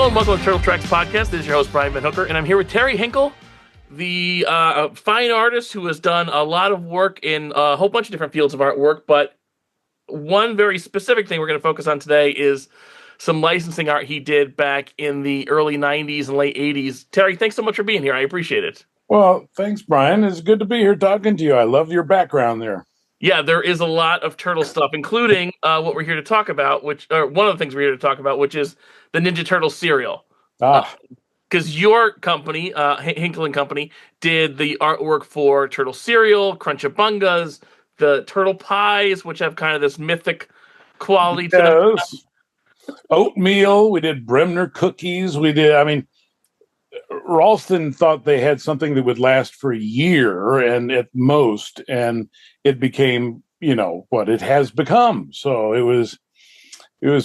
Hello and welcome to Turtle Tracks Podcast. This is your host, Brian VanHooker, and I'm here with Terry Hinkle, the fine artist who has done a lot of work in a whole bunch of different fields of artwork, but one very specific thing we're going to focus on today is some licensing art he did back in the early 90s and late 80s. Terry, thanks so much for being here. I appreciate it. Well, thanks, Brian. It's good to be here talking to you. I love your background there. Yeah, there is a lot of turtle stuff, including what we're here to talk about, which one of the things we're here to talk about, which is the Ninja Turtle cereal. Because your company, Hinkle and Company, did the artwork for Turtle Cereal, Crunchabungas, the Turtle Pies, which have kind of this mythic quality to them. Oatmeal. We did Bremner cookies. Ralston thought they had something that would last for a year and at most, and it became, what it has become. So it was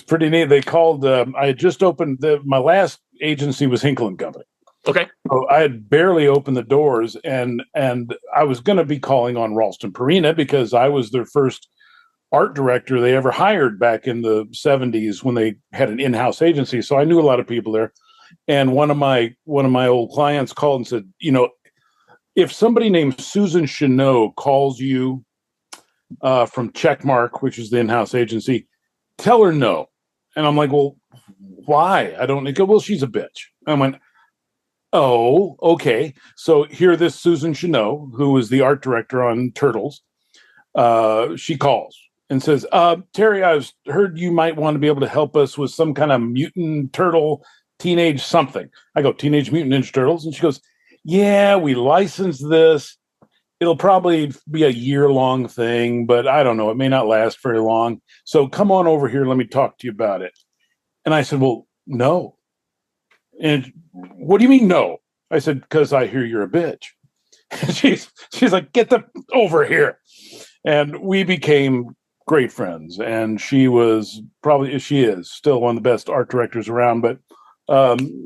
pretty neat. They called, I had just opened, my last agency was Hinkle and Company. Okay. So I had barely opened the doors, and I was going to be calling on Ralston Purina because I was their first art director they ever hired back in the 70s when they had an in-house agency. So I knew a lot of people there. And one of my old clients called and said, if somebody named Susan Chanot calls you from Checkmark, which is the in-house agency, tell her no. And I'm like, well, why? I don't go, well, she's a bitch. I went, oh, okay. So here, this Susan Chanot, who was the art director on Turtles, she calls and says, Terry, I've heard you might want to be able to help us with some kind of mutant turtle teenage something. I go, Teenage Mutant Ninja Turtles? And she goes, yeah, we licensed this. It'll probably be a year-long thing, but I don't know. It may not last very long. So come on over here. Let me talk to you about it. And I said, well, no. And what do you mean no? I said, because I hear you're a bitch. She's like, get over here. And we became great friends. And she is still one of the best art directors around. But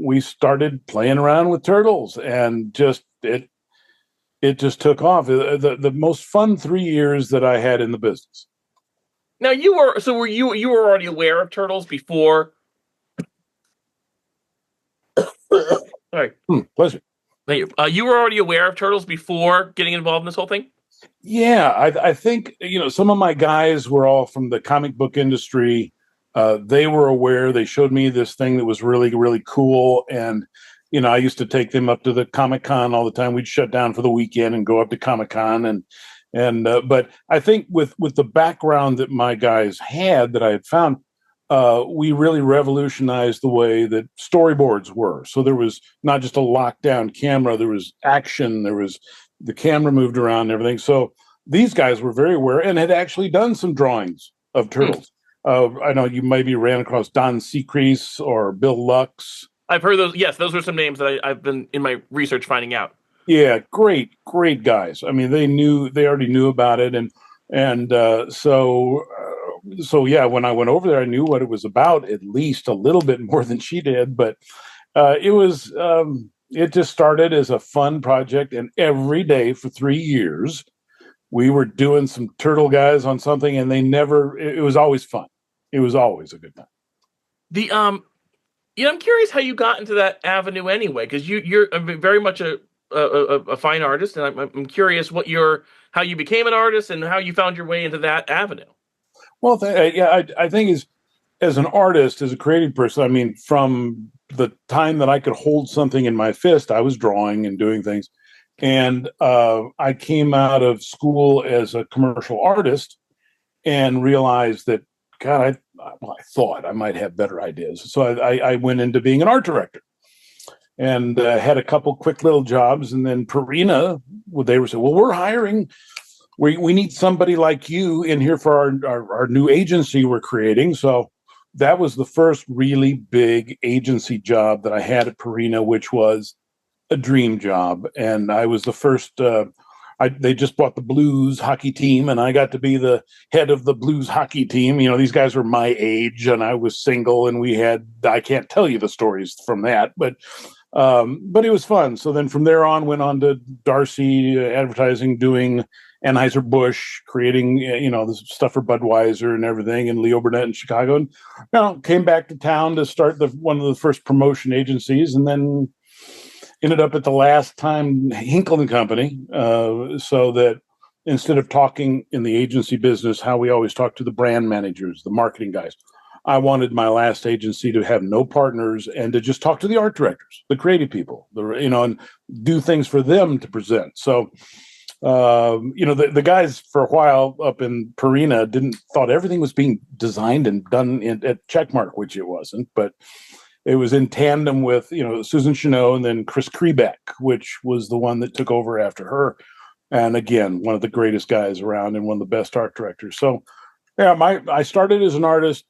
we started playing around with turtles, and it just took off. The most fun 3 years that I had in the business. Now you were already aware of turtles before? Sorry. Pleasure. Thank you. You were already aware of turtles before getting involved in this whole thing? Yeah, I think some of my guys were all from the comic book industry. They were aware. They showed me this thing that was really, really cool. And, I used to take them up to the Comic-Con all the time. We'd shut down for the weekend and go up to Comic-Con. But I think with the background that my guys had that I had found, we really revolutionized the way that storyboards were. So there was not just a lockdown camera. There was action. There was the camera moved around and everything. So these guys were very aware and had actually done some drawings of turtles. I know you maybe ran across Don Seacrease or Bill Lux. I've heard those. Yes, those are some names that I've been in my research finding out. Yeah, great guys. I mean, they already knew about it, so yeah. When I went over there, I knew what it was about, at least a little bit more than she did. But it just started as a fun project, and every day for 3 years, we were doing some turtle guys on something, and it was always fun. It was always a good time. I'm curious how you got into that avenue anyway, because you're very much a fine artist, and I'm curious how you became an artist and how you found your way into that avenue. Well, I think as an artist, as a creative person, from the time that I could hold something in my fist, I was drawing and doing things. And I came out of school as a commercial artist and realized that, God, I thought I might have better ideas. So I went into being an art director and had a couple quick little jobs. And then Purina, they were saying, well, we're hiring. We need somebody like you in here for our new agency we're creating. So that was the first really big agency job that I had at Purina, which was a dream job. And I was the first they just bought the Blues hockey team, and I got to be the head of the Blues hockey team. These guys were my age, and I was single, and I can't tell you the stories from that, but But it was fun. So then from there on, went on to Darcy Advertising, doing Anheuser-Busch, creating, the stuff for Budweiser and everything, and Leo Burnett in Chicago. And came back to town to start one of the first promotion agencies, and then ended up at the last time Hinkle and Company, so that instead of talking in the agency business how we always talk to the brand managers, the marketing guys, I wanted my last agency to have no partners and to just talk to the art directors, the creative people, and do things for them to present. So, the guys for a while up in Purina thought everything was being designed and done at Checkmark, which it wasn't, but it was in tandem with, Susan Chenot and then Chris Krebeck, which was the one that took over after her. And again, one of the greatest guys around and one of the best art directors. So, yeah, I started as an artist,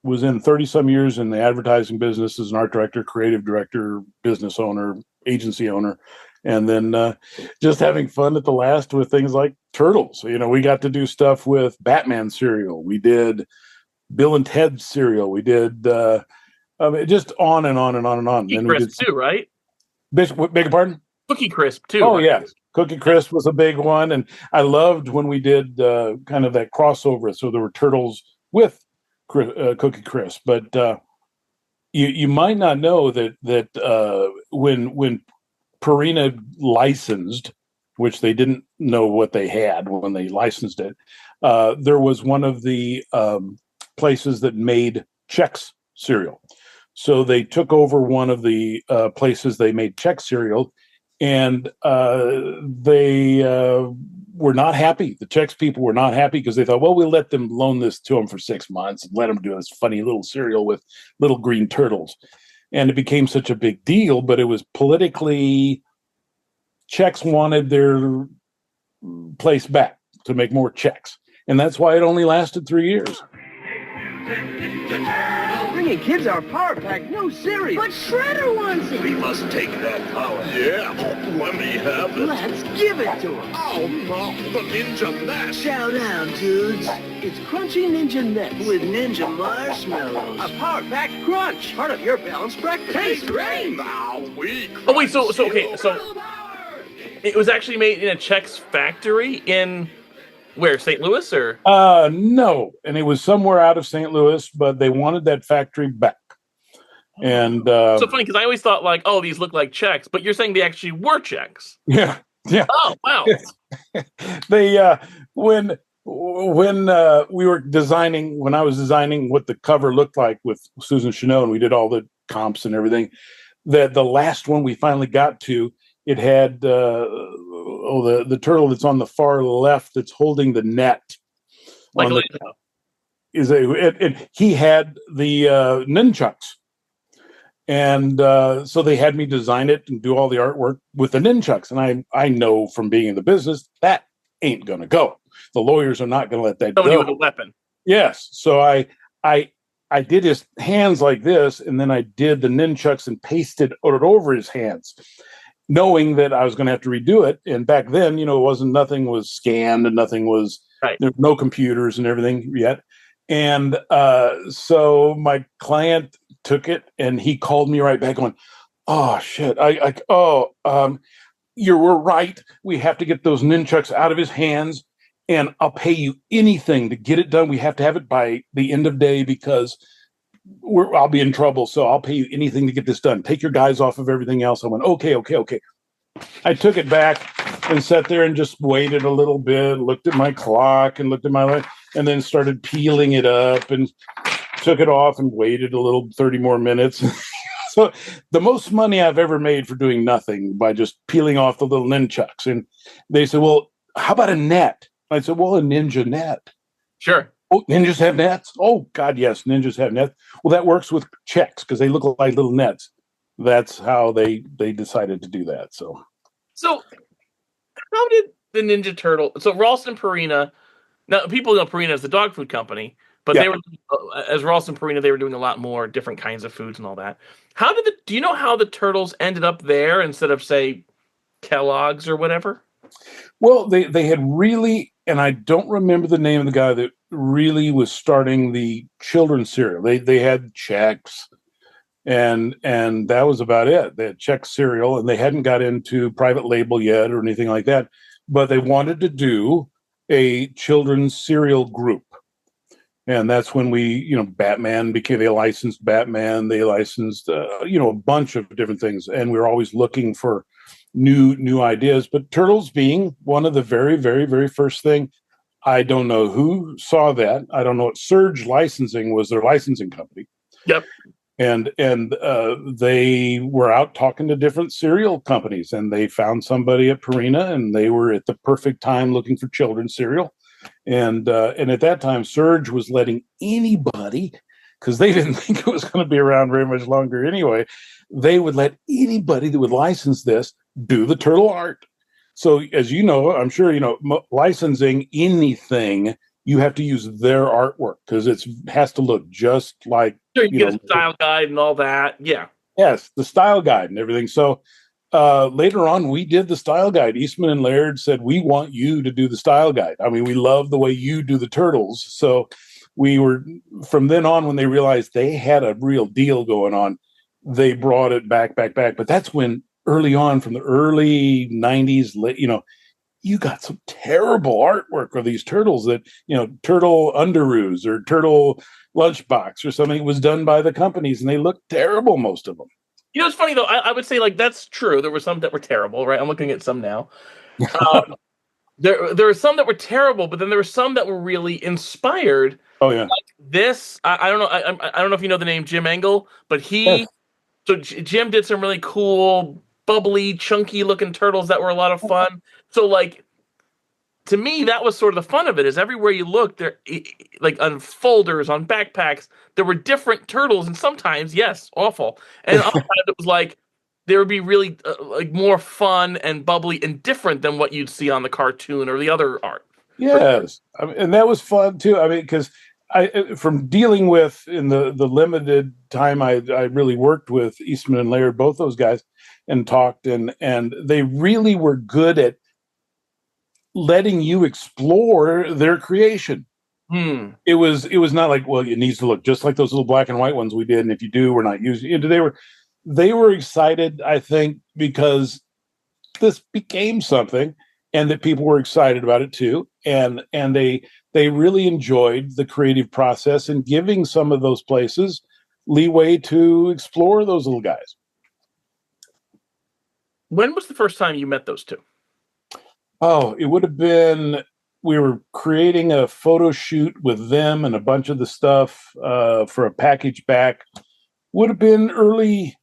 was in 30 some years in the advertising business as an art director, creative director, business owner, agency owner, and then just having fun at the last with things like Turtles. We got to do stuff with Batman cereal. We did Bill and Ted cereal. We did just on and on and on and on. Cookie then Crisp too, right? Beg your pardon? Cookie Crisp too. Oh, right? yeah. Cookie Crisp was a big one. And I loved when we did kind of that crossover. So there were Turtles with Cookie Crisp. But you might not know that when Purina licensed, which they didn't know what they had when they licensed it, there was one of the places that made Chex cereal. So they took over one of the places they made Chex cereal, and they were not happy. The Chex people were not happy because they thought, well, we'll let them loan this to them for 6 months and let them do this funny little cereal with little green turtles. And it became such a big deal, but it was politically, Chex wanted their place back to make more Chex. And that's why it only lasted 3 years. Bringing kids our power pack, no serious. But Shredder wants it. We must take that power. Yeah, let me have it. Let's give it to him. Oh, no, the Ninja Mash. Chow down, dudes. It's Crunchy Ninja Nets with Ninja Marshmallows. A power pack crunch. Part of your balanced breakfast. Tastes great. Now we. Oh wait, so okay, so it was actually made in a Chex factory in where, St. Louis or? No, and it was somewhere out of St. Louis, but they wanted that factory back. And so funny because I always thought like, oh, these look like Chex, but you're saying they actually were Chex. Yeah. Oh wow. They when we were designing, when I was designing what the cover looked like with Susan Chenot, and we did all the comps and everything, that the last one we finally got to, it had the turtle that's on the far left that's holding the net. Like he had the nunchucks. And so they had me design it and do all the artwork with the nunchucks. And I know from being in the business, that ain't going to go. The lawyers are not going to let that go. With a weapon. Yes. So I did his hands like this, and then I did the nunchucks and pasted it over his hands, knowing that I was going to have to redo it. And back then, nothing was scanned and nothing was, right. There were no computers and everything yet. And so my client took it and he called me right back going, oh shit. You were right. We have to get those nunchucks out of his hands, and I'll pay you anything to get it done. We have to have it by the end of day because I'll be in trouble. So I'll pay you anything to get this done. Take your guys off of everything else. I went, okay. I took it back and sat there and just waited a little bit, looked at my clock and looked at my life, and then started peeling it up and took it off and waited a little 30 more minutes. So the most money I've ever made for doing nothing by just peeling off the little nunchucks. And they said, well, how about a net? I said, well, a ninja net. Sure. Oh, ninjas have nets? Oh, God, yes, ninjas have nets. Well, that works with Chex because they look like little nets. That's how they decided to do that. So how did the Ninja Turtle? So Ralston Purina. Now people know Purina as the dog food company, but yeah. They were as Ralston Purina. They were doing a lot more different kinds of foods and all that. Do you know how the Turtles ended up there instead of say Kellogg's or whatever? Well, they had really, and I don't remember the name of the guy that really was starting the children's cereal. They had Chex and that was about it. They had Czech cereal, and they hadn't got into private label yet or anything like that, but they wanted to do a children's cereal group. And that's when Batman became, they licensed Batman, they licensed, a bunch of different things. And we were always looking for new ideas. But Turtles being one of the very, very, very first thing, I don't know who saw that. I don't know what Surge Licensing was their licensing company. Yep. And they were out talking to different cereal companies, and they found somebody at Purina, and they were at the perfect time looking for children's cereal. And at that time, Surge was letting anybody, because they didn't think it was going to be around very much longer anyway, they would let anybody that would license this do the turtle art. So as you know, I'm sure, licensing anything, you have to use their artwork because it has to look just like. Sure, you get a style guide and all that. Yeah. Yes, the style guide and everything. So later on, we did the style guide. Eastman and Laird said, we want you to do the style guide. I mean, we love the way you do the turtles. So we were, from then on, when they realized they had a real deal going on, they brought it back. But that's when early on, from the early 90s, you got some terrible artwork of these turtles that, turtle underoos or turtle lunchbox or something was done by the companies, and they looked terrible, most of them. It's funny though. I would say that's true. There were some that were terrible, right? I'm looking at some now. There were some that were terrible, but then there were some that were really inspired. Oh yeah. Like this, I don't know. I don't know if you know the name Jim Engel, but Yes. So Jim did some really cool, bubbly, chunky looking turtles that were a lot of fun. So to me, that was sort of the fun of it. Is everywhere you look, there, like on folders, on backpacks, there were different turtles, and sometimes, yes, awful, and other times it was like there would be really more fun and bubbly and different than what you'd see on the cartoon or the other art. Yes, and that was fun too. I mean, because from dealing with in the limited time I really worked with Eastman and Laird, both those guys, and talked, and they really were good at letting you explore their creation. It was not like, well, it needs to look just like those little black and white ones we did, and if you do, we're not using it. They were excited, I think, because this became something, and that people were excited about it too, and they really enjoyed the creative process and giving some of those places leeway to explore those little guys. When was the first time you met those two? Oh, it would have been, we were creating a photo shoot with them and a bunch of the stuff for a package back. Would have been early.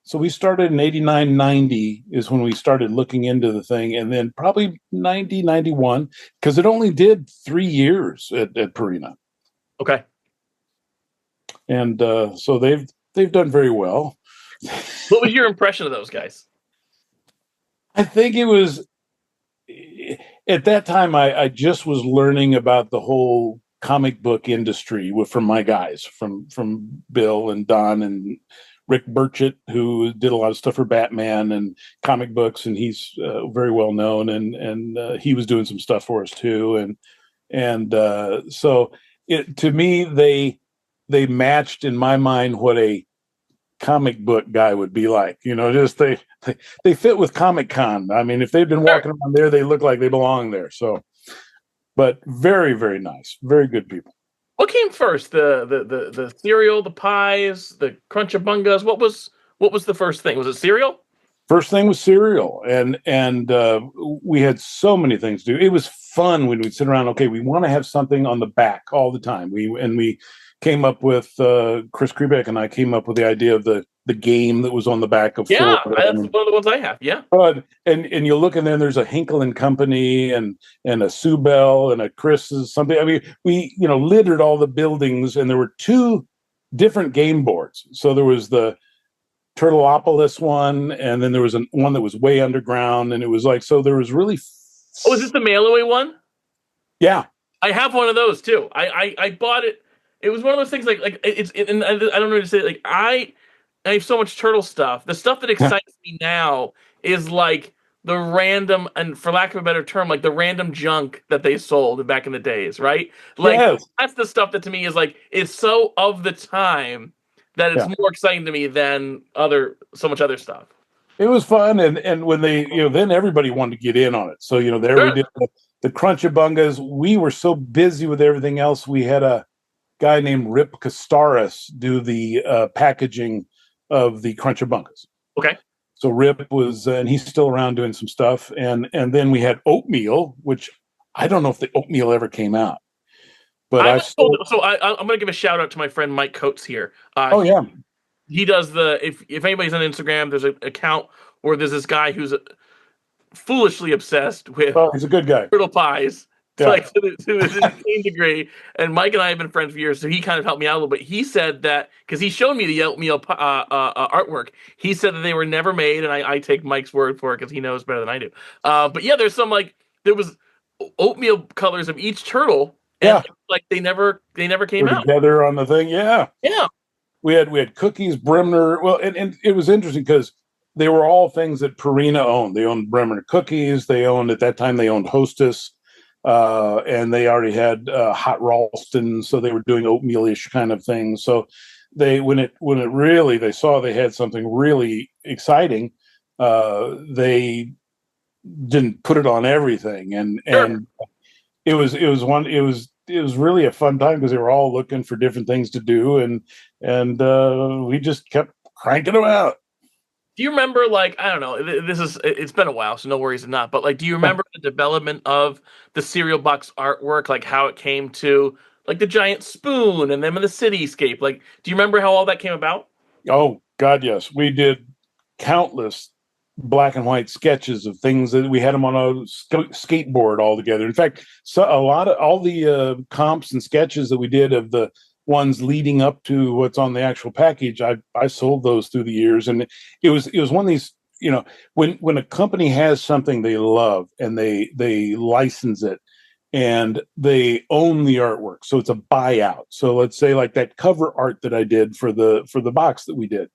So we started in 89, 90 is when we started looking into the thing. And then probably 90, 91, because it only did 3 years at Purina. Okay. And so they've done very well. What was your impression of those guys? I think it was, at that time, I just was learning about the whole comic book industry from my guys, from Bill and Don and Rick Burchett, who did a lot of stuff for Batman and comic books, and he's very well known, and he was doing some stuff for us too, and so to me they matched in my mind what a comic book guy would be like. Just they fit with Comic Con. I mean, if they'd been walking around there, they look like they belong there. So, but very, very nice, very good people. What came first? The cereal, the pies, the Crunchabungas? What was the first thing? Was it cereal? First thing was cereal, and we had so many things to do. It was fun when we'd sit around. Okay, we want to have something on the back all the time. We came up with Chris Krebeck and I came up with the idea of the game that was on the back of. Yeah, that's one of the ones I have. Yeah, and you look, and then there's a Hinkle and Company and a Sue Bell and a Chris's something. I mean, we littered all the buildings, and there were 2 different game boards. So there was the Turtleopolis one, and then there was one that was way underground, and it was like, so there was really. Oh, is this the mail away one? Yeah, I have one of those too. I bought it. It was one of those things and I don't know what to say. Like I have so much turtle stuff. The stuff that excites me now is like the random, and for lack of a better term, like the random junk that they sold back in the days, right? Like that's the stuff that to me is like, it's so of the time that it's more exciting to me than so much other stuff. It was fun, and when they, then everybody wanted to get in on it. So there we did the Crunchabungas. We were so busy with everything else. We had a guy named Rip Kostaris do the packaging of the Crunchabungas. Okay. So Rip was, and he's still around doing some stuff. And then we had oatmeal, which I don't know if the oatmeal ever came out. But I'm going to give a shout out to my friend Mike Coates here. He does if anybody's on Instagram, there's an account where there's this guy who's foolishly obsessed with he's a good guy. turtle pies. To an insane degree, and Mike and I have been friends for years, so he kind of helped me out a little bit. He said that because he showed me the oatmeal artwork, he said that they were never made, and I take Mike's word for it because he knows better than I do. But yeah, there's some there was oatmeal colors of each turtle, and they never came out together on the thing. Yeah. We had Cookies, Bremner. Well, and it was interesting because they were all things that Purina owned. They owned Bremner Cookies. They owned Hostess. And they already had hot Ralston, so they were doing oatmeal-ish kind of things. So they they saw they had something really exciting, they didn't put it on everything, and it was really a fun time because they were all looking for different things to do, and we just kept cranking them out. Do you remember, I don't know, it's been a while, so no worries if not, but, do you remember the development of the cereal box artwork, how it came to, the giant spoon and then the cityscape? Do you remember how all that came about? Oh, God, yes. We did countless black and white sketches of things that we had them on a skateboard all together. In fact, all the comps and sketches that we did of the ones leading up to what's on the actual package, I sold those through the years, and it was one of these, when a company has something they love and they license it and they own the artwork, so it's a buyout. So let's say that cover art that I did for the box that we did,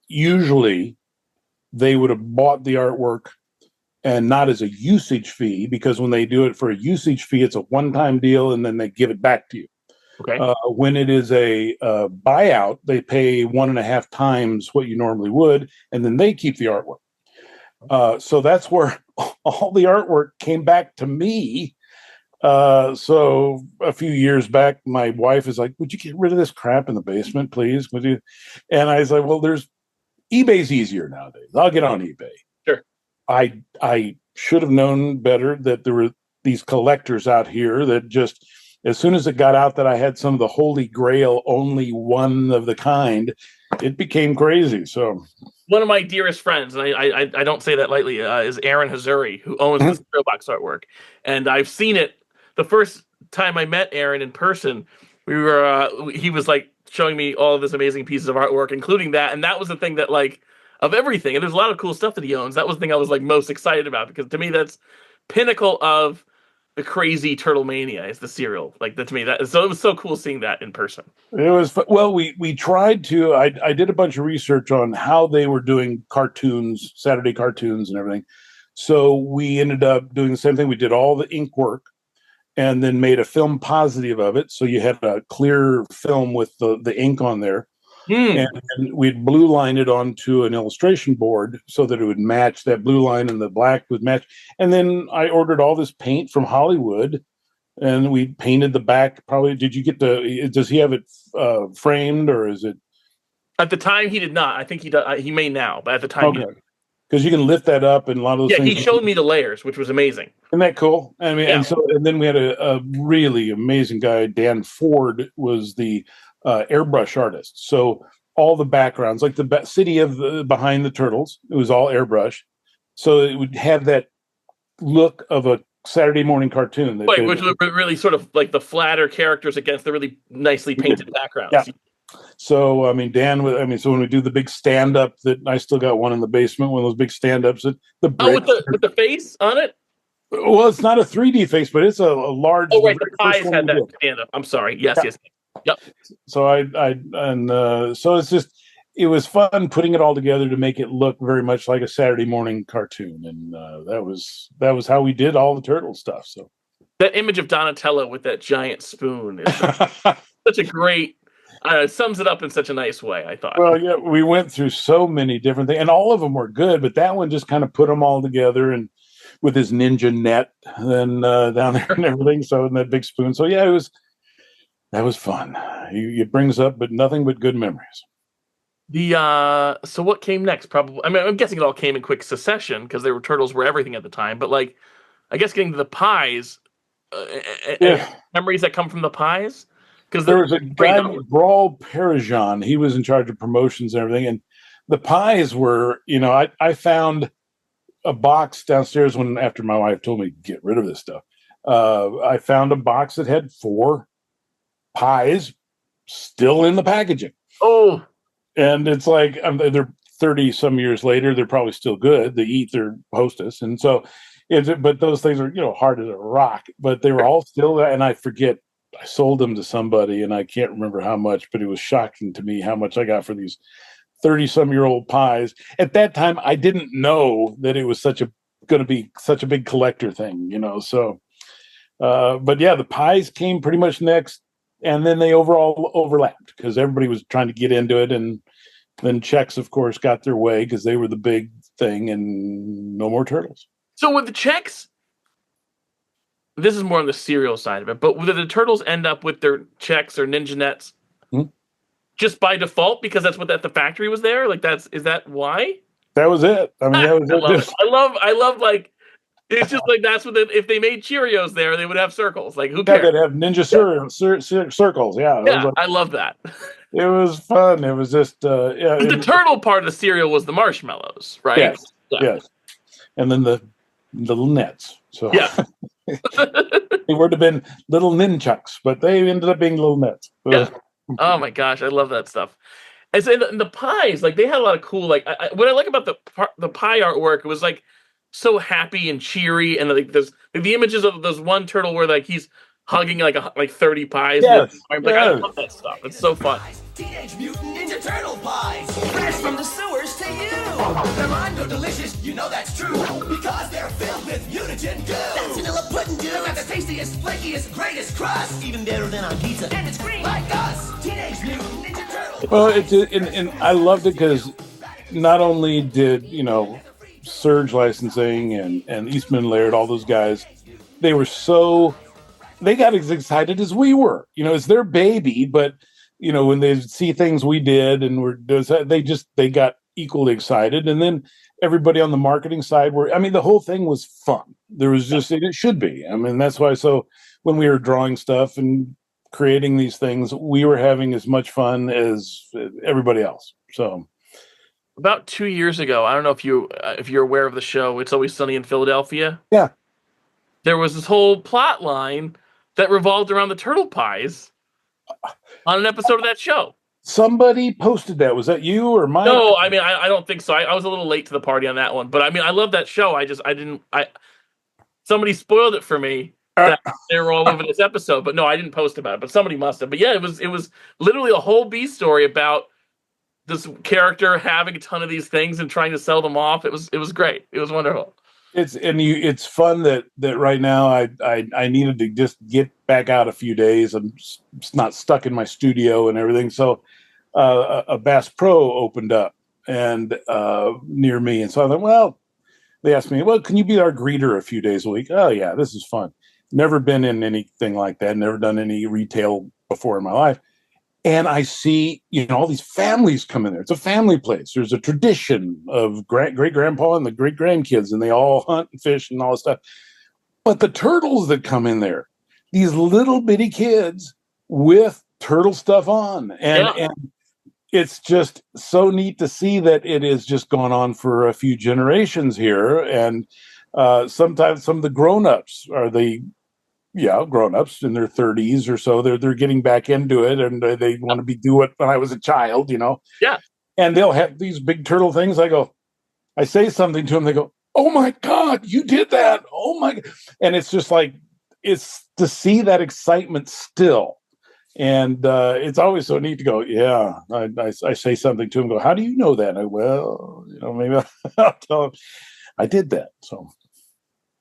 usually they would have bought the artwork and not as a usage fee, because when they do it for a usage fee, it's a one-time deal and then they give it back to you. Okay. When it is a buyout, they pay 1.5 times what you normally would, and then they keep the artwork. So that's where all the artwork came back to me. So a few years back, my wife is like, "Would you get rid of this crap in the basement, please? Would you?" And I was like, "Well, eBay's easier nowadays. I'll get on eBay." Sure. I should have known better that there were these collectors out here that just, as soon as it got out that I had some of the holy grail, only one of the kind, it became crazy. So one of my dearest friends, and I don't say that lightly, is Aaron Hazuri, who owns the cereal box artwork. And I've seen it. The first time I met Aaron in person, he was showing me all of this amazing pieces of artwork, including that. And that was the thing that of everything, and there's a lot of cool stuff that he owns, that was the thing I was most excited about, because to me that's pinnacle of the crazy turtle mania is the cereal. To me, so it was so cool seeing that in person. It was well, we tried to. I did a bunch of research on how they were doing cartoons, Saturday cartoons, and everything. So we ended up doing the same thing. We did all the ink work, and then made a film positive of it. So you had a clear film with the ink on there, and we'd blue line it onto an illustration board so that it would match, that blue line and the black would match. And then I ordered all this paint from Hollywood, and we painted the back. Probably, does he have it framed, or is it? At the time, he did not. I think he does. He may now, but at the time, okay. Because you can lift that up, and a lot of those things. Yeah, he showed me the layers, which was amazing. Isn't that cool? I mean, and then we had a really amazing guy, Dan Ford, was the airbrush artist. So all the backgrounds, like the city of behind the turtles, it was all airbrush. So it would have that look of a Saturday morning cartoon. Right, which was really sort of like the flatter characters against the really nicely painted backgrounds. Yeah. So, I mean, so when we do the big stand-up, that I still got one in the basement, one of those big stand-ups. With the face on it? Well, it's not a 3D face, but it's a large. Oh, right, the Pies had that stand-up. I'm sorry. Yes. Yep. So so it's just, it was fun putting it all together to make it look very much like a Saturday morning cartoon, and that was how we did all the turtle stuff. So that image of Donatello with that giant spoon is such a great It sums it up in such a nice way, I thought. Well, yeah, we went through so many different things, and all of them were good, but that one just kind of put them all together, and with his ninja net, then down there and everything. So in that big spoon. So yeah, that was fun. It brings up, but nothing but good memories. So what came next? Probably, I mean, I'm guessing it all came in quick succession because turtles were everything at the time. But like, I guess getting to the pies, memories that come from the pies. Because there was a guy named Brawl Parajan. He was in charge of promotions and everything. And the pies were, I found a box downstairs after my wife told me to get rid of this stuff. I found a box that had 4 pies still in the packaging. Oh, and it's like they're 30 some years later. They're probably still good. They eat their Hostess, and so but those things are hard as a rock. But they were all still there, and I forget. I sold them to somebody, and I can't remember how much, but it was shocking to me how much I got for these 30-some-year-old pies. At that time, I didn't know that it was going to be such a big collector thing, So, but yeah, the pies came pretty much next, and then they overall overlapped because everybody was trying to get into it, and then Chex, of course, got their way because they were the big thing, and no more turtles. So with the Chex, this is more on the cereal side of it, but did the turtles end up with their Chex or Ninja Nets just by default because that's what the factory was there? Like is that why? That was it. I mean, that was it. I love like it's just like that's what if they made Cheerios there, they would have circles. Like who cares? They'd have Ninja Cereal circles. Yeah, yeah, I love that. It was fun. It was just the turtle part of the cereal was the marshmallows, right? Yes, yes, and then the little nets. So yeah. They would have been little ninchucks, but they ended up being little nets. Yeah. Oh my gosh, I love that stuff. And so the pies, like they had a lot of cool, like what I like about the pie artwork, it was like so happy and cheery, and like there's the images of those one turtle where like he's hugging like 30 pies. Yes, I love that stuff. It's so fun. Teenage Mutant Ninja Turtle pies, fresh from the sewers to you. They're Mondo delicious, you know that's true, because they're filled with mutagen goo. That's vanilla pudding, dude. They've got the tastiest, flakiest, greatest crust, even better than on pizza. And it's green like us, Teenage Mutant Ninja Turtles. Well, and I loved it because not only did Surge Licensing and Eastman Laird, all those guys, they got as excited as we were. It's their baby, but when they see things we did and they got equally excited. And then everybody on the marketing side the whole thing was fun. There was it should be. I mean, that's why. So when we were drawing stuff and creating these things, we were having as much fun as everybody else. So about 2 years ago, I don't know if you're aware of the show, It's Always Sunny in Philadelphia. Yeah. There was this whole plot line that revolved around the turtle pies on an episode of that show. Somebody posted that. Was that you or Mike? No, I mean, I don't think so. I was a little late to the party on that one, but I mean, I love that show. Somebody spoiled it for me that they were all over this episode, but no, I didn't post about it, but somebody must have. But yeah, it was literally a whole B story about this character having a ton of these things and trying to sell them off. It was great. It was wonderful. It's fun that right now I needed to just get back out a few days. I'm not stuck in my studio and everything. So a Bass Pro opened up and near me, and so I thought, well, they asked me, well, can you be our greeter a few days a week? Oh yeah, this is fun. Never been in anything like that. Never done any retail before in my life. And I see, all these families come in there. It's a family place. There's a tradition of great grandpa and the great grandkids, and they all hunt and fish and all this stuff. But the turtles that come in there, these little bitty kids with turtle stuff on, and it's just so neat to see that it has just gone on for a few generations here. And sometimes some of the grown-ups are grown-ups in their 30s or so. They're getting back into it, and they want to do it when I was a child, Yeah. And they'll have these big turtle things. I say something to them. They go, "Oh my God, you did that. Oh my God." And it's just like, it's to see that excitement still. And it's always so neat to go, yeah, I say something to them, go, "How do you know that?" Well, maybe I'll tell them I did that. So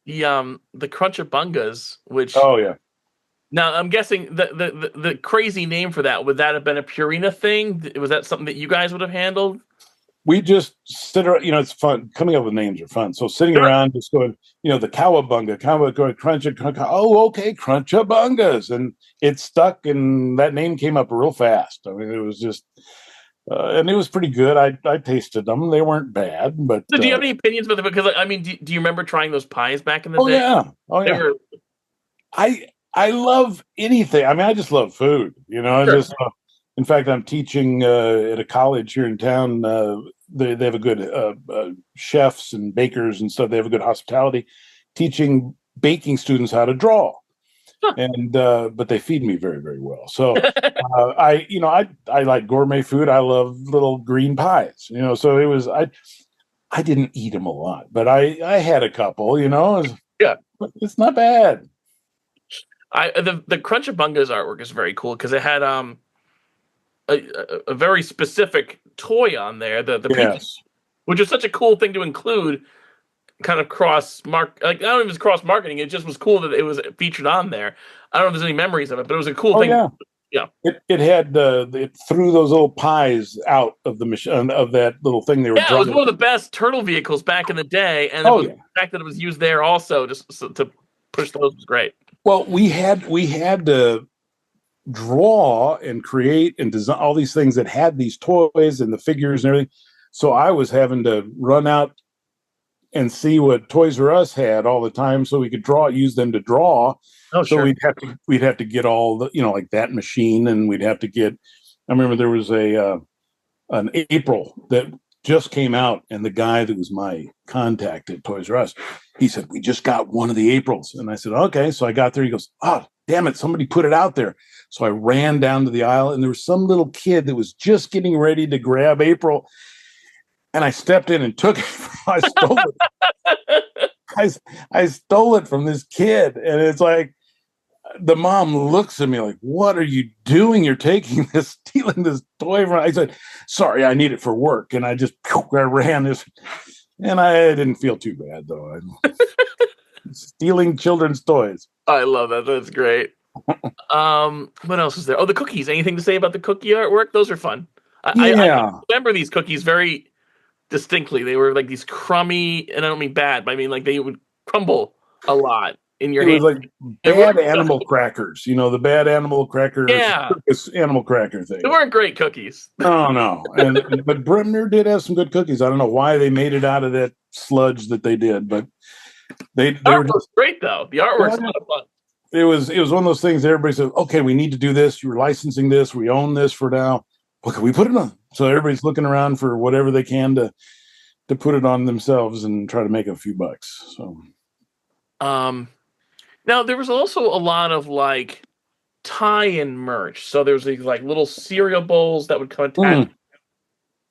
The Crunchabungas, which oh yeah, Now, I'm guessing the crazy name for that, would that have been a Purina thing? Was that something that you guys would have handled? We just sit around, it's fun. Coming up with names are fun. So sitting around just going, the Cowabunga, going crunch, oh, okay, Crunchabungas. And it stuck, and that name came up real fast. I mean, it was just, and it was pretty good. I tasted them. They weren't bad, but. So do you have any opinions about it? Because, I mean, do you remember trying those pies back in the Oh, day? yeah. Oh, yeah. I love anything. I mean, I just love food, Sure. just, in fact, I'm teaching at a college here in town. They have a good chefs and bakers and stuff. They have a good hospitality, teaching baking students how to draw, and but they feed me very, very well. So I like gourmet food. I love little green pies. So it was I didn't eat them a lot, but I had a couple. Yeah, it's not bad. The Crunchabungas artwork is very cool because it had a very specific toy on there, the pizza, which is such a cool thing to include, kind of I don't know if it's cross marketing. It just was cool that it was featured on there. I don't know if there's any memories of it, but it was a cool thing. Yeah. It had it threw those little pies out of the machine of that little thing they were. Yeah, it was one of the best turtle vehicles back in the day, and the fact that it was used there also just to push those was great. Well, we had to draw and create and design all these things that had these toys and the figures and everything. So I was having to run out and see what Toys R Us had all the time, so we could use them to draw. Oh, so sure. we'd have to get all the like that machine, and we'd have to get. I remember there was an April that just came out, and the guy that was my contact at Toys R Us, he said, "We just got one of the Aprils," and I said, "Okay." So I got there. He goes, "Oh, damn it! Somebody put it out there." So I ran down to the aisle, and there was some little kid that was just getting ready to grab April. And I stepped in and took it. I stole it. I stole it from this kid. And it's like, the mom looks at me like, "What are you doing? You're stealing this toy from." I said, "Sorry, I need it for work." And I ran this. And I didn't feel too bad, though. Stealing children's toys. I love that. That's great. What else is there? Oh, the cookies. Anything to say about the cookie artwork? Those are fun. I remember these cookies very distinctly. They were like these crummy, and I don't mean bad, but I mean like they would crumble a lot in your hand. It was like bad animal crackers, the bad animal cracker, animal cracker thing. They weren't great cookies. Oh no, but Bremner did have some good cookies. I don't know why they made it out of that sludge that they did, but they were just great though. The artwork's a lot of fun. It was one of those things that everybody said, "Okay, we need to do this. You're licensing this. We own this for now. What can we put it on?" So everybody's looking around for whatever they can to put it on themselves and try to make a few bucks. So, now there was also a lot of like tie-in merch. So there was these like little cereal bowls that would come attached.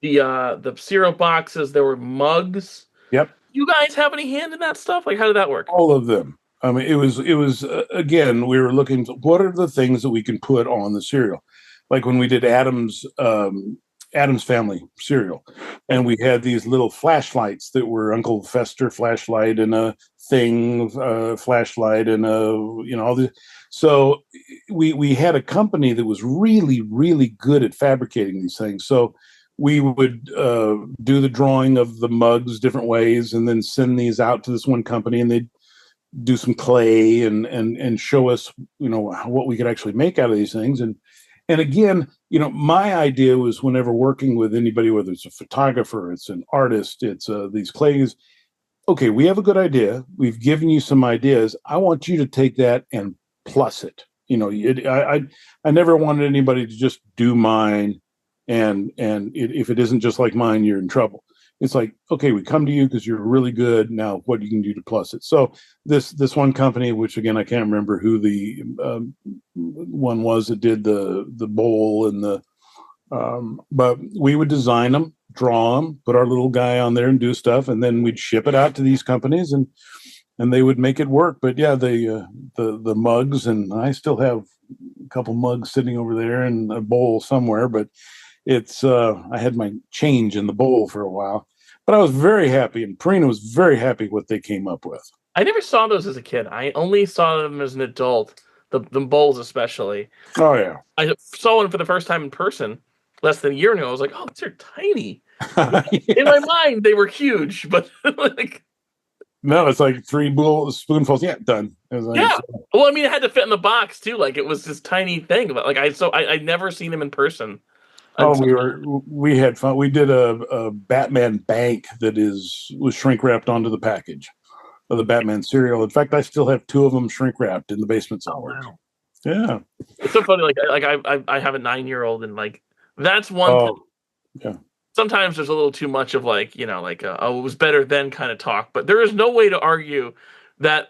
The cereal boxes. There were mugs. Yep. You guys have any hand in that stuff? Like, how did that work? All of them. I mean, it was again, we were looking to what are the things that we can put on the cereal, like when we did Adam's Family cereal, and we had these little flashlights that were Uncle Fester flashlight and a thing flashlight and all this. So we had a company that was really, really good at fabricating these things. So we would do the drawing of the mugs different ways, and then send these out to this one company, and they'd do some clay and show us, what we could actually make out of these things. And again, my idea was, whenever working with anybody, whether it's a photographer, it's an artist, it's these clays, okay, we have a good idea. We've given you some ideas. I want you to take that and plus it. I never wanted anybody to just do mine. And if it isn't just like mine, you're in trouble. It's like, okay, we come to you because you're really good. Now, what you can do to plus it? So this one company, which again I can't remember who the one was that did the bowl and the, but we would design them, draw them, put our little guy on there and do stuff, and then we'd ship it out to these companies, and they would make it work. But yeah, the mugs, and I still have a couple mugs sitting over there and a bowl somewhere, but it's I had my change in the bowl for a while. But I was very happy, and Purina was very happy what they came up with. I never saw those as a kid. I only saw them as an adult. the bowls especially. Oh yeah. I saw one for the first time in person less than a year ago. I was like, oh, these are tiny. In my mind, they were huge, but like, no, it's like 3 spoonfuls. Yeah, done. It was like, yeah. Well, I mean, it had to fit in the box too. Like it was this tiny thing. But like I'd never seen them in person. Oh, we had fun. We did a Batman bank that was shrink wrapped onto the package of the Batman cereal. In fact, I still have 2 of them shrink wrapped in the basement somewhere. Wow. Yeah, It's so funny. Like I have a 9-year-old, and like that's one thing. Yeah. Sometimes there's a little too much of like oh, it was better then kind of talk. But there is no way to argue that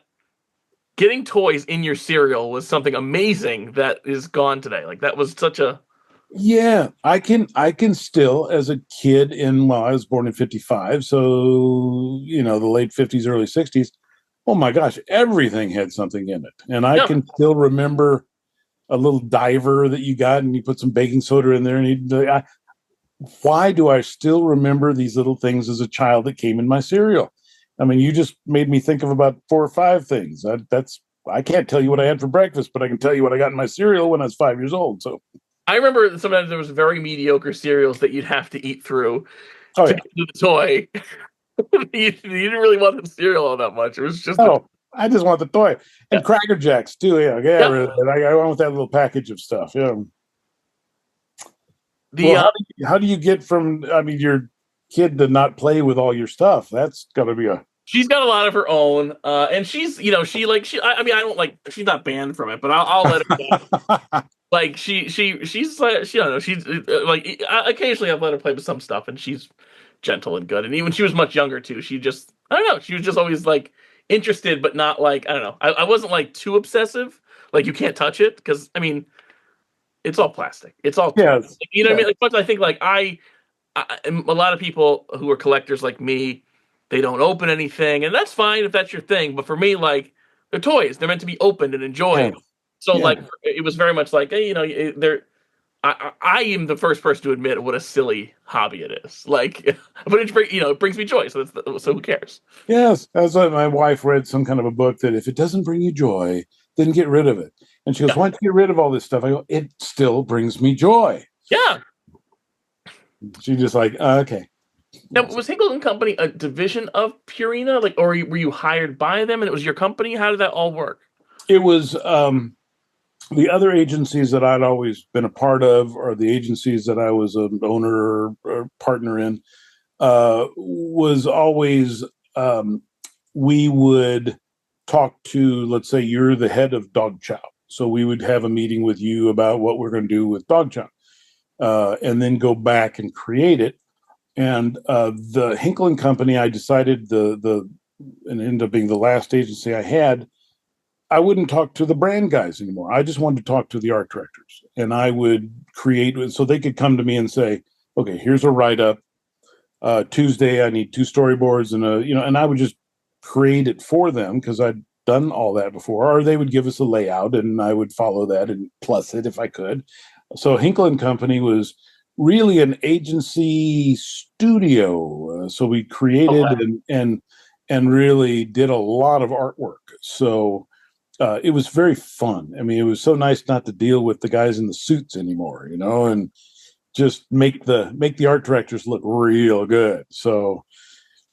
getting toys in your cereal was something amazing that is gone today. Like that was such a Yeah, I can still, as a kid I was born in 55, so the late 50s, early 60s. Oh my gosh, everything had something in it. And I can still remember a little diver that you got and you put some baking soda in there and why do I still remember these little things as a child that came in my cereal? I mean, you just made me think of about 4 or 5 things. I can't tell you what I had for breakfast, but I can tell you what I got in my cereal when I was 5 years old. So I remember sometimes there was very mediocre cereals that you'd have to eat through to get to the toy. you didn't really want the cereal all that much. It was just I just want the toy. And Cracker Jacks too. Yeah. I went with that little package of stuff. Yeah. How do you get from your kid to not play with all your stuff? That's gotta be she's got a lot of her own, and she's I don't like, she's not banned from it, but I'll let her go. Like she's like, she, I don't know, she's like, occasionally I've let her play with some stuff, and she's gentle and good. And even when she was much younger too, she just, I don't know, she was just always like interested, but not like, I don't know, I wasn't like too obsessive. Like you can't touch it because I mean, it's all plastic. It's all what I mean. Like, but I think like a lot of people who are collectors like me, they don't open anything, and that's fine if that's your thing. But for me, like they're toys; they're meant to be opened and enjoyed. So like it was very much like, hey, they're. I am the first person to admit what a silly hobby it is. Like, but it brings me joy. So so who cares? Yes, that's like my wife read some kind of a book that if it doesn't bring you joy, then get rid of it. And she goes, "Why don't you get rid of all this stuff?" I go, "It still brings me joy." Yeah. She just like, okay. Now, was Hinkle and Company a division of Purina, like, or were you hired by them and it was your company? How did that all work? It was the other agencies that I'd always been a part of, or the agencies that I was an owner or partner in, was always we would talk to, let's say you're the head of Dog Chow. So we would have a meeting with you about what we're going to do with Dog Chow, and then go back and create it. And the Hinkle and Company, I decided and ended up being the last agency I had. I wouldn't talk to the brand guys anymore. I just wanted to talk to the art directors, and I would create so they could come to me and say, "Okay, here's a write-up. Tuesday, I need 2 storyboards and and I would just create it for them because I'd done all that before. Or they would give us a layout, and I would follow that and plus it if I could. So Hinkle and Company was really an agency studio. So we created and really did a lot of artwork. So it was very fun. I mean, it was so nice not to deal with the guys in the suits anymore, and just make the art directors look real good. So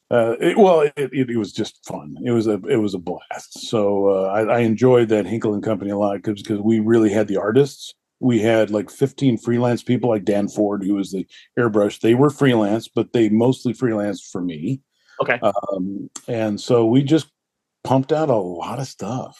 it was just fun. It was a blast. So I enjoyed that Hinkle and Company a lot because we really had the artists. We had like 15 freelance people, like Dan Ford, who was the airbrush. They were freelance, but they mostly freelanced for me. Okay. And so we just pumped out a lot of stuff.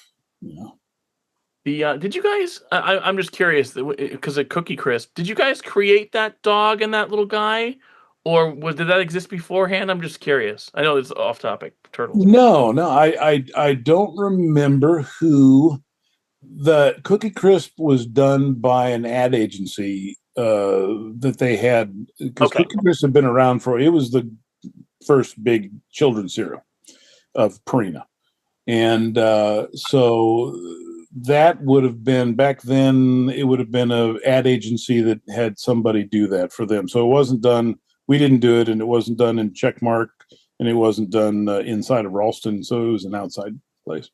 Did you guys? I'm just curious because of Cookie Crisp. Did you guys create that dog and that little guy, or did that exist beforehand? I'm just curious. I know it's off topic. Turtles. No. I don't remember who. The Cookie Crisp was done by an ad agency that they had because Cookie Crisp had been around it was the first big children's cereal of Purina. And so that would have been, back then, it would have been an ad agency that had somebody do that for them. So it wasn't done, we didn't do it, and it wasn't done in Checkmark, and it wasn't done inside of Ralston, so it was an outside place.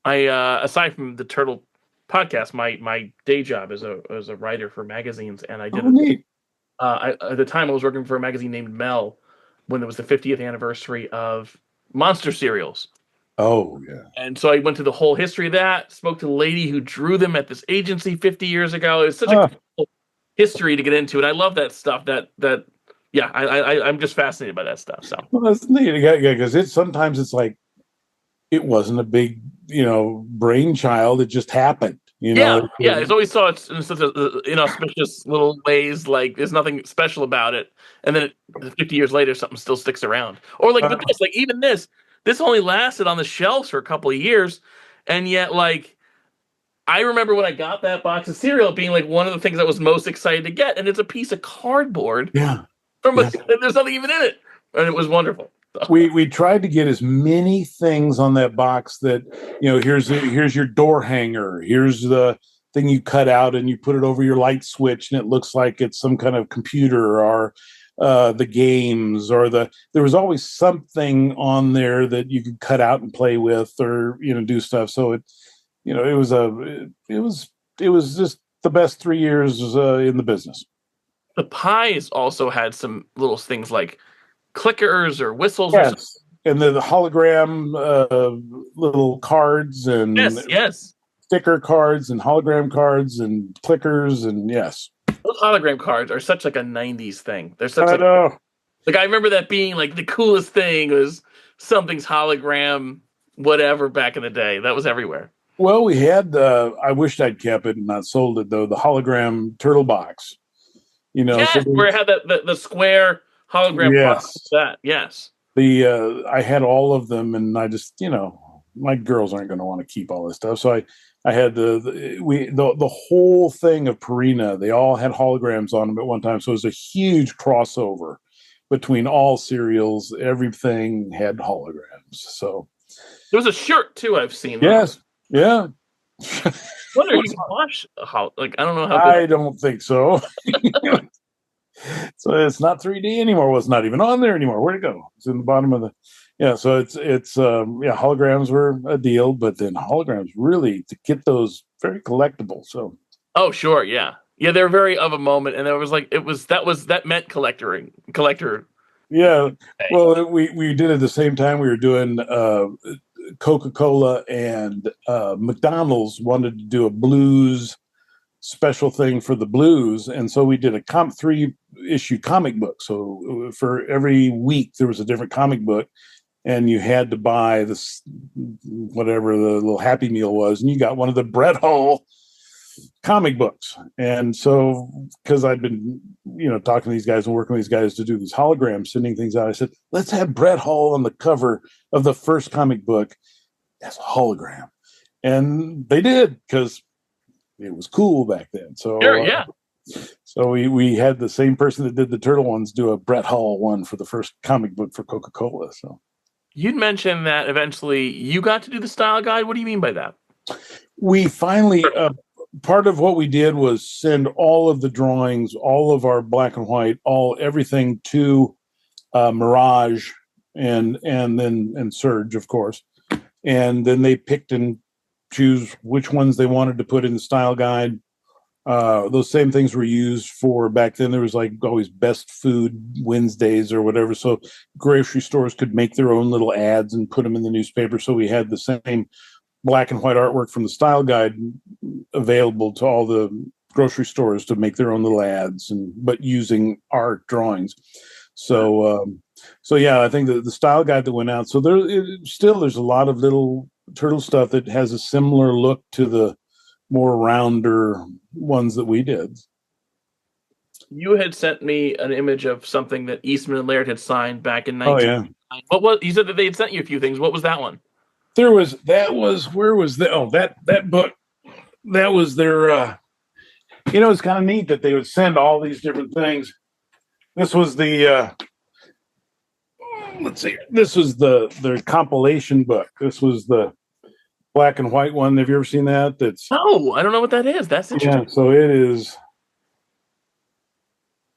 Aside from the Turtle podcast. My day job is a writer for magazines, and I did neat. at the time I was working for a magazine named Mel when it was the 50th anniversary of Monster cereals. Oh, yeah. And so I went to the whole history of that, spoke to the lady who drew them at this agency 50 years ago. It was such a cool history to get into, and I love that stuff. I'm just fascinated by that stuff. So Well, that's neat. Yeah, because sometimes it's like it wasn't a big, brainchild. It just happened. It's always saw it in such a inauspicious little ways. Like there's nothing special about it, and then 50 years later, something still sticks around. Or like with this, like even this only lasted on the shelves for a couple of years, and yet like I remember when I got that box of cereal being like one of the things I was most excited to get, and it's a piece of cardboard. Yeah, and there's nothing even in it, and it was wonderful. We tried to get as many things on that box that here's your door hanger, here's the thing you cut out and you put it over your light switch and it looks like it's some kind of computer, or the games, or there was always something on there that you could cut out and play with, or do stuff. So it was just the best 3 years in the business. The Pies also had some little things like clickers or whistles. Yes. And the hologram little cards, and yes, sticker cards and hologram cards and clickers, and yes. Those hologram cards are such like a 90s thing. They're such I know. Like I remember that being like the coolest thing was something's hologram, whatever, back in the day. That was everywhere. Well, we had I wished I'd kept it and not sold it though, the hologram turtle box. Where it had the square hologram. Yes. That yes. I had all of them, and I just my girls aren't going to want to keep all this stuff, so I had the whole thing of Purina. They all had holograms on them at one time, so it was a huge crossover between all cereals. Everything had holograms. So there was a shirt too. I've seen. Yes. Yeah. Whether you can watch I don't know how. I don't think so. So it's not 3D anymore. Well, it's not even on there anymore. Where'd it go? It's in the bottom of the. So it's holograms were a deal, but then holograms really to get those very collectible. So. Oh sure, yeah, they're very of a moment, and there was that meant collector. Yeah, well, we did it at the same time. We were doing Coca-Cola and McDonald's wanted to do a blues special thing for the blues, and so we did a 3-issue comic book. So for every week there was a different comic book, and you had to buy this whatever the little Happy Meal was, and you got one of the Brett Hull comic books. And so because I'd been talking to these guys and working with these guys to do these holograms, sending things out, I said, let's have Brett Hull on the cover of the first comic book as a hologram. And they did, because it was cool back then. So sure, yeah. So we had the same person that did the turtle ones do a Brett Hull one for the first comic book for Coca-Cola. So you'd mentioned that eventually you got to do the style guide. What do you mean by that? We finally part of what we did was send all of the drawings, all of our black and white, everything to Mirage and Surge, of course. And then they picked and choose which ones they wanted to put in the style guide. Those same things were used for back then. There was like always Best Food Wednesdays or whatever. So grocery stores could make their own little ads and put them in the newspaper. So we had the same black and white artwork from the style guide available to all the grocery stores to make their own little ads, but using our drawings. So yeah, I think the style guide that went out. So there's a lot of little turtle stuff that has a similar look to the more rounder ones that we did. You had sent me an image of something that Eastman and Laird had signed back in 1999. Oh, yeah. What was? You said that they had sent you a few things. What was that one? Where was that book? That was their. It's kind of neat that they would send all these different things. This was the. Let's see. This was their compilation book. This was the black and white one. Have you ever seen that? No, I don't know what that is. That's interesting. Yeah, so it is.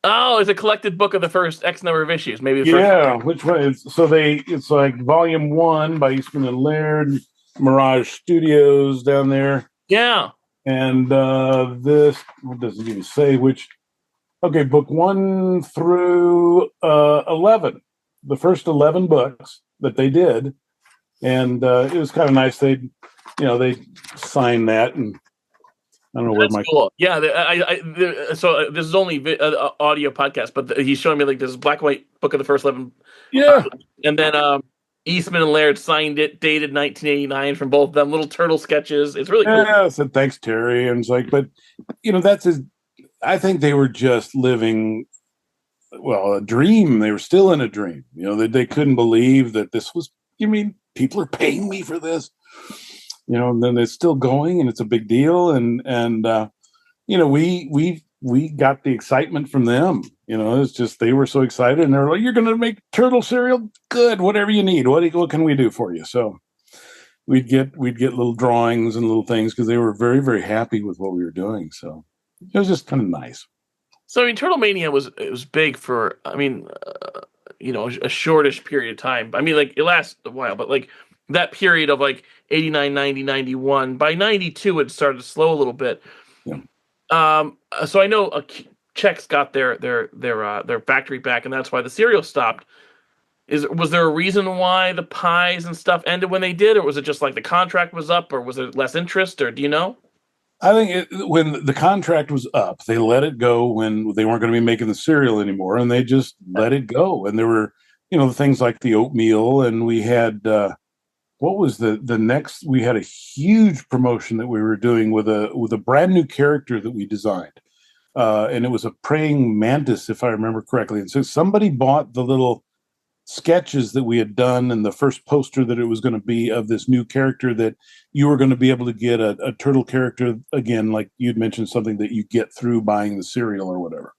Oh, it's a collected book of the first X number of issues. Maybe the first. Which one? It's like Volume 1 by Eastman and Laird, Mirage Studios down there. Yeah. And this doesn't even say which. Okay, book 1 through 11, the first 11 books that they did, and it was kind of nice. They signed that, and I don't know where That's cool. Yeah, so this is only audio podcast, but he's showing me like this black and white book of the first 11. Yeah, and then Eastman and Laird signed it, dated 1989 from both of them. Little turtle sketches. It's really cool. yeah. I said thanks, Terry, and it's like, but that's his. I think they were just living, a dream. They were still in a dream. They couldn't believe that this was. You mean people are paying me for this? And then it's still going, and it's a big deal. And we got the excitement from them. It's just they were so excited, and they're like, "You're going to make turtle cereal? Good. Whatever you need. What can we do for you?" So we'd get little drawings and little things because they were very, very happy with what we were doing. So it was just kind of nice. So Turtle Mania was big for a shortish period of time. I mean, like it lasted a while, but like that period of like 89, 90, 91. By 92, it started to slow a little bit. Yeah. So I know Chex got their factory back, and that's why the cereal stopped. Was there a reason why the pies and stuff ended when they did, or was it just like the contract was up, or was there less interest, or do you know? I think when the contract was up, they let it go when they weren't going to be making the cereal anymore, and they just let it go. And there were, things like the oatmeal, and we had what was the next? We had a huge promotion that we were doing with a brand new character that we designed, and it was a praying mantis, if I remember correctly. And so somebody bought the little sketches that we had done and the first poster that it was going to be of this new character that you were going to be able to get a turtle character again, like you'd mentioned, something that you get through buying the cereal or whatever.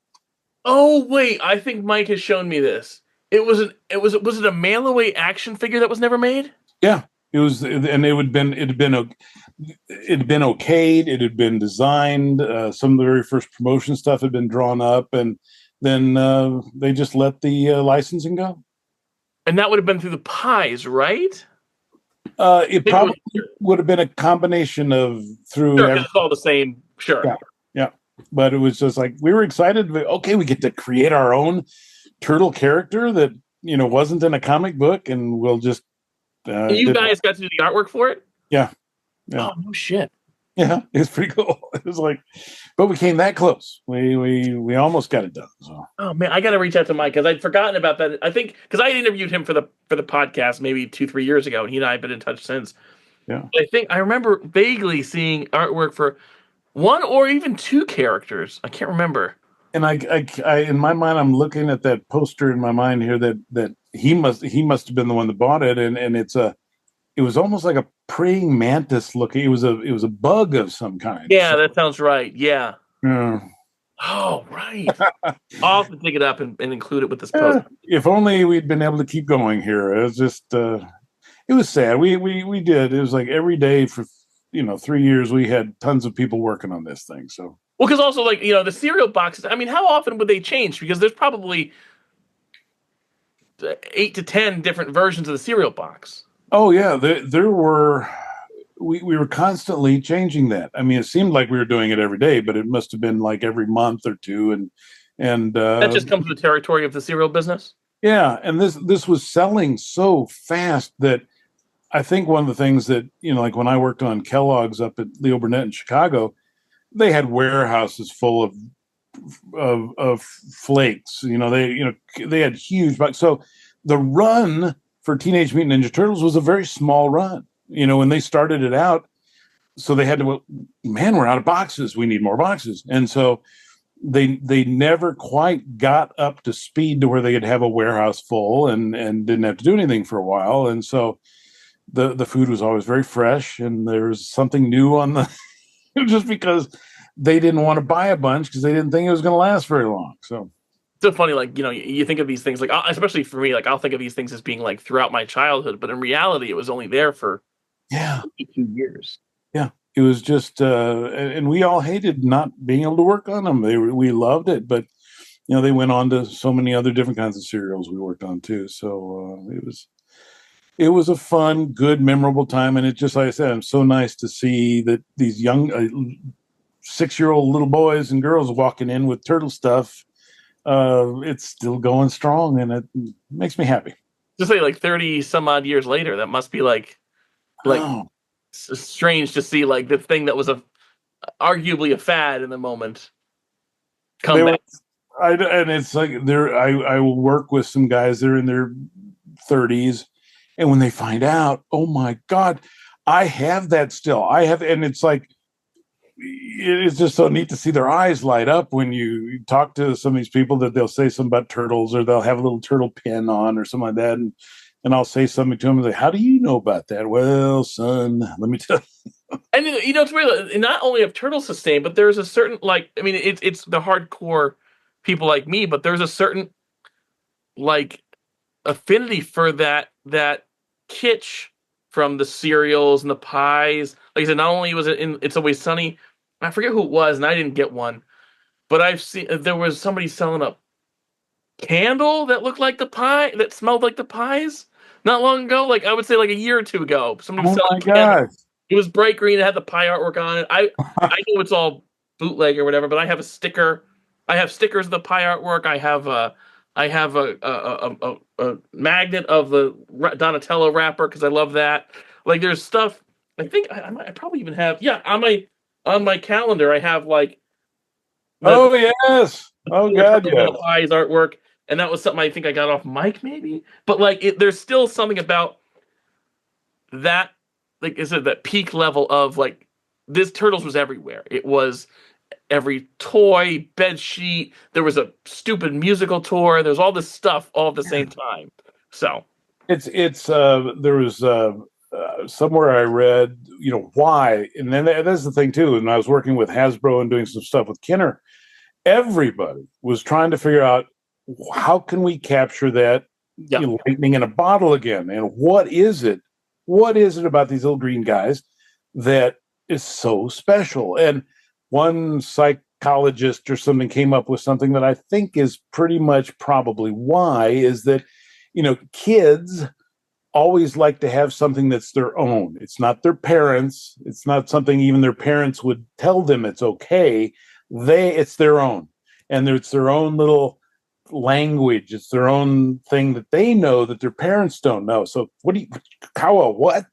Oh wait, I think Mike has shown me this. Was it a mail away action figure that was never made? Yeah, it was, and it had been okayed, it had been designed. Some of the very first promotion stuff had been drawn up, and then they just let the licensing go. And that would have been through the pies, right? It probably would have been a combination of through. Sure, it's all the same. Sure. Yeah. But it was just like we were excited. Okay, we get to create our own turtle character that wasn't in a comic book, and we'll just. You guys got to do the artwork for it? Yeah. Oh no shit. Yeah, it's pretty cool. It was like, but we came that close. We almost got it done. So. Oh man, I got to reach out to Mike because I'd forgotten about that. I think because I interviewed him for the podcast maybe 2-3 years ago, and he and I have been in touch since. Yeah, I think I remember vaguely seeing artwork for one or even two characters. I can't remember. And I in my mind, I'm looking at that poster in my mind here that he must have been the one that bought it, and it was almost like a praying mantis looking. It was a bug of some kind. Yeah, so, that sounds right. Yeah. Yeah. Oh, right. I'll have to dig it up and include it with this post. If only we'd been able to keep going here. It was just it was sad. We did. It was like every day for 3 years we had tons of people working on this thing. So well, because also like the cereal boxes. I mean, how often would they change? Because there's probably 8 to 10 different versions of the cereal box. Oh yeah, there were. We were constantly changing that. I mean, it seemed like we were doing it every day, but it must have been like every month or two, and that just comes with the territory of the cereal business. Yeah, and this was selling so fast that I think one of the things that like when I worked on Kellogg's up at Leo Burnett in Chicago, they had warehouses full of flakes. They had huge. So the run for Teenage Mutant Ninja Turtles was a very small run. When they started it out, so they had to, we're out of boxes. We need more boxes. And so they never quite got up to speed to where they could have a warehouse full and didn't have to do anything for a while. And so the food was always very fresh, and there's something new on the, just because they didn't want to buy a bunch because they didn't think it was going to last very long. So. So funny, like, you think of these things, like, especially for me, like, I'll think of these things as being like throughout my childhood, but in reality, it was only there for 2 years. Yeah, it was just, and we all hated not being able to work on them. We loved it, but they went on to so many other different kinds of cereals we worked on too. So it was it was a fun, good, memorable time. And it just, like I said, it's so nice to see that these young 6-year-old little boys and girls walking in with turtle stuff. It's still going strong, and it makes me happy. Just say like 30 some odd years later, that must be like strange to see like the thing that was arguably a fad in the moment come back. And it's like I will work with some guys, they're in their 30s, and when they find out, oh my God, I have that still. And it's like, it's just so neat to see their eyes light up when you talk to some of these people, that they'll say something about turtles, or they'll have a little turtle pin on or something like that. And I'll say something to them, like, how do you know about that? Well, son, let me tell you. And it's weird. Not only have turtles sustained, but there's a certain it's the hardcore people like me, but there's a certain like affinity for that kitsch from the cereals and the pies. Like I said, not only was it in It's Always Sunny, I forget who it was, and I didn't get one, but I've seen there was somebody selling a candle that looked like the pie, that smelled like the pies, not long ago. Like I would say, like a year or two ago, somebody was selling a candle. It was bright green. It had the pie artwork on it. I know it's all bootleg or whatever, but I have a sticker. I have stickers of the pie artwork. I have a magnet of the Donatello wrapper because I love that. Like there's stuff. I think I probably even have on my calendar. I have like yes, oh God, yes, pies artwork, and that was something I think I got off Mike maybe. But like there's still something about that. Like I said, that peak level of like this Turtles was everywhere. It was every toy, bed sheet. There was a stupid musical tour. There's all this stuff all at the same time. So it's there was somewhere I read, why, and then that's the thing too. And I was working with Hasbro and doing some stuff with Kenner. Everybody was trying to figure out, how can we capture that lightning in a bottle again, and what is it? What is it about these little green guys that is so special? And one psychologist or something came up with something that I think is pretty much probably why, is that, kids always like to have something that's their own. It's not their parents. It's not something even their parents would tell them it's okay. It's their own. And it's their own little language. It's their own thing that they know that their parents don't know. So Kawa, what,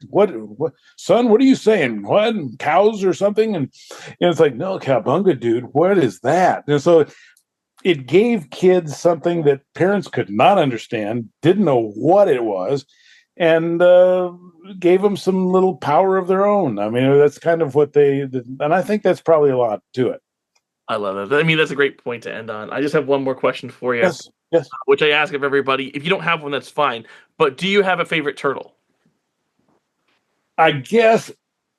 son, what are you saying? What, cows or something? And it's like, no, cowabunga, dude, what is that? And so it gave kids something that parents could not understand, didn't know what it was, and gave them some little power of their own. I mean, that's kind of what and I think that's probably a lot to it. I love it. I mean, that's a great point to end on. I just have one more question for you. Yes. Which I ask of everybody. If you don't have one, that's fine. But do you have a favorite turtle? I guess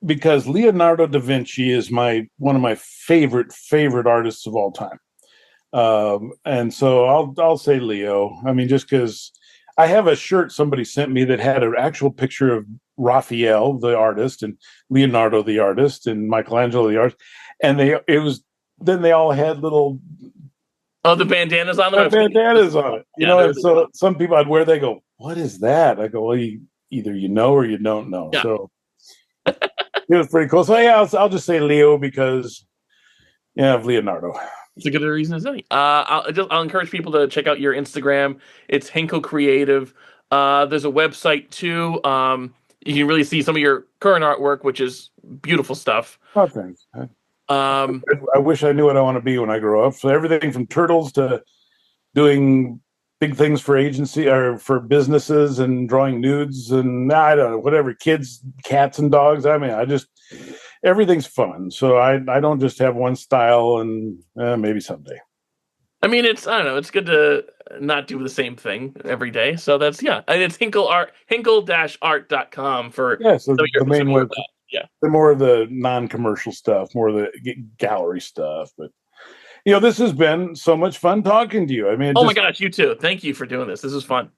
because Leonardo da Vinci is one of my favorite artists of all time. And so I'll say Leo. I mean, just because I have a shirt somebody sent me that had an actual picture of Raphael, the artist, and Leonardo, the artist, and Michelangelo, the artist. And then they all had little the bandanas on them. Bandanas on it, And so some people I'd wear, they go, "What is that?" I go, "Well, either you know or you don't know." Yeah. So it was pretty cool. So yeah, I'll just say Leo because of Leonardo. It's a good reason as any. I'll encourage people to check out your Instagram. It's Hinkle Creative. There's a website too. You can really see some of your current artwork, which is beautiful stuff. Oh, thanks. I wish I knew what I want to be when I grow up. So everything from turtles to doing big things for agency or for businesses and drawing nudes and I don't know, whatever, kids, cats and dogs. I mean, everything's fun. So I don't just have one style, and maybe someday. I mean, I don't know. It's good to not do the same thing every day. So that's, and it's hinkle-art.com for the main web. Yeah, the more of the non-commercial stuff, more of the gallery stuff. But this has been so much fun talking to you. I mean, my gosh, you too. Thank you for doing this. This is fun.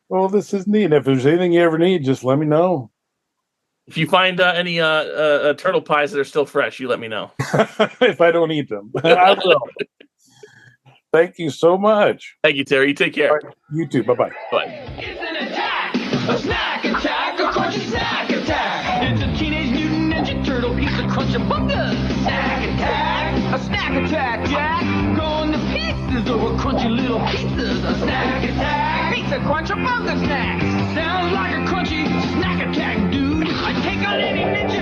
Well, this is neat. If there's anything you ever need, just let me know. If you find any turtle pies that are still fresh, you let me know. If I don't eat them, I will. Thank you so much. Thank you, Terry. You take care. Right, you too. Bye-bye. Bye. It's an attack! A snack attack! Crunchabungas. Snack attack, a snack attack, Jack. Going to pieces over crunchy little pieces. A snack attack, pizza Crunchabunga snacks. Sounds like a crunchy snack attack, dude. I take on any ninja